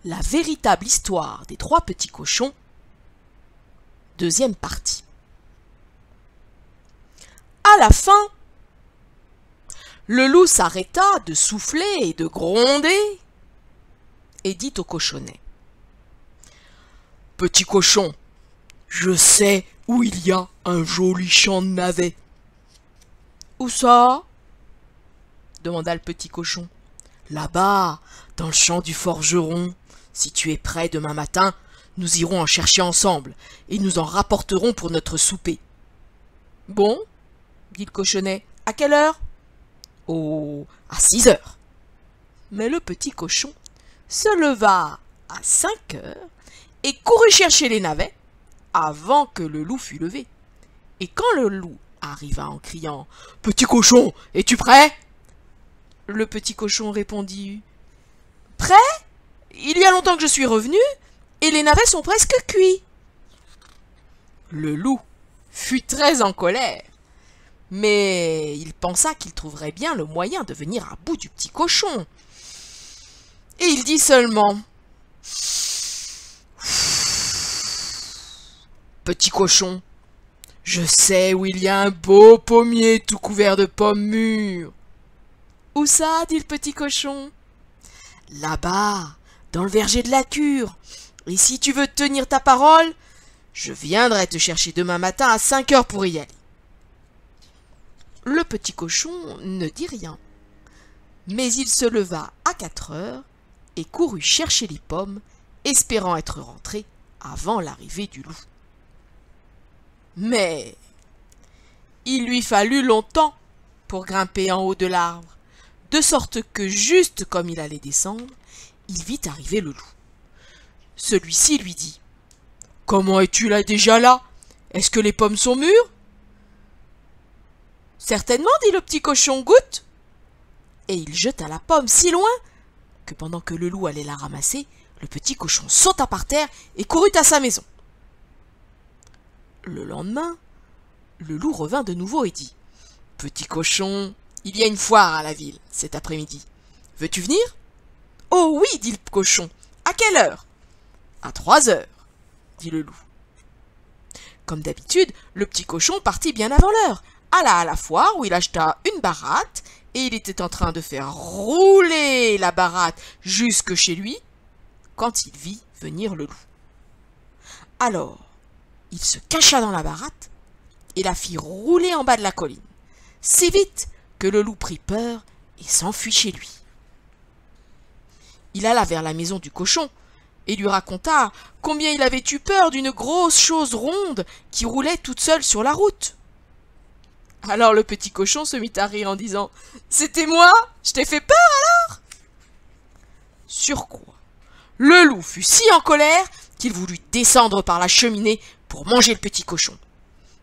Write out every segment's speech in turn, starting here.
La véritable histoire des 3 petits cochons, deuxième partie. À la fin, le loup s'arrêta de souffler et de gronder et dit au cochonnet: « Petit cochon, je sais où il y a un joli champ de navets. »« Où ça ?» demanda le petit cochon. « Là-bas, dans le champ du forgeron. Si tu es prêt demain matin, nous irons en chercher ensemble et nous en rapporterons pour notre souper. »« Bon, » dit le cochonnet. « À quelle heure ?»« Oh, à 6 heures. » Mais le petit cochon se leva à 5 heures et courut chercher les navets avant que le loup fût levé. Et quand le loup arriva en criant « Petit cochon, es-tu prêt ?» Le petit cochon répondit « Prêt ? Il y a longtemps que je suis revenu et les navets sont presque cuits. » Le loup fut très en colère, mais il pensa qu'il trouverait bien le moyen de venir à bout du petit cochon. Et il dit seulement « Petit cochon, je sais où il y a un beau pommier tout couvert de pommes mûres. »« Où ça ?» dit le petit cochon. « Là-bas, dans le verger de la cure. Et si tu veux tenir ta parole, je viendrai te chercher demain matin à 5 heures pour y aller. » Le petit cochon ne dit rien, mais il se leva à 4 heures et courut chercher les pommes, espérant être rentré avant l'arrivée du loup. Mais il lui fallut longtemps pour grimper en haut de l'arbre, de sorte que juste comme il allait descendre, il vit arriver le loup. Celui-ci lui dit « Comment es-tu là déjà là? Est-ce que les pommes sont mûres ?»« Certainement, dit le petit cochon, goûte !» Et il jeta la pomme si loin que pendant que le loup allait la ramasser, le petit cochon sauta par terre et courut à sa maison. Le lendemain, le loup revint de nouveau et dit « Petit cochon, il y a une foire à la ville cet après-midi. Veux-tu venir ?»« Oh oui, dit le cochon. À quelle heure ?»« À 3 heures, dit le loup. Comme d'habitude, le petit cochon partit bien avant l'heure, alla à la foire où il acheta une baratte et il était en train de faire rouler la baratte jusque chez lui quand il vit venir le loup. Alors, il se cacha dans la baratte et la fit rouler en bas de la colline, si vite que le loup prit peur et s'enfuit chez lui. Il alla vers la maison du cochon et lui raconta combien il avait eu peur d'une grosse chose ronde qui roulait toute seule sur la route. Alors le petit cochon se mit à rire en disant « C'était moi? Je t'ai fait peur alors ?» Sur quoi, le loup fut si en colère qu'il voulut descendre par la cheminée pour manger le petit cochon.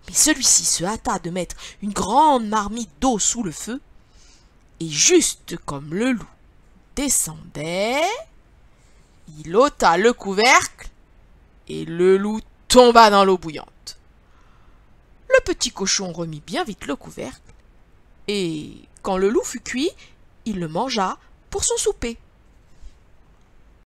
Mais celui-ci se hâta de mettre une grande marmite d'eau sous le feu, et juste comme le loup descendait, il ôta le couvercle et le loup tomba dans l'eau bouillante. Le petit cochon remit bien vite le couvercle, et quand le loup fut cuit, il le mangea pour son souper.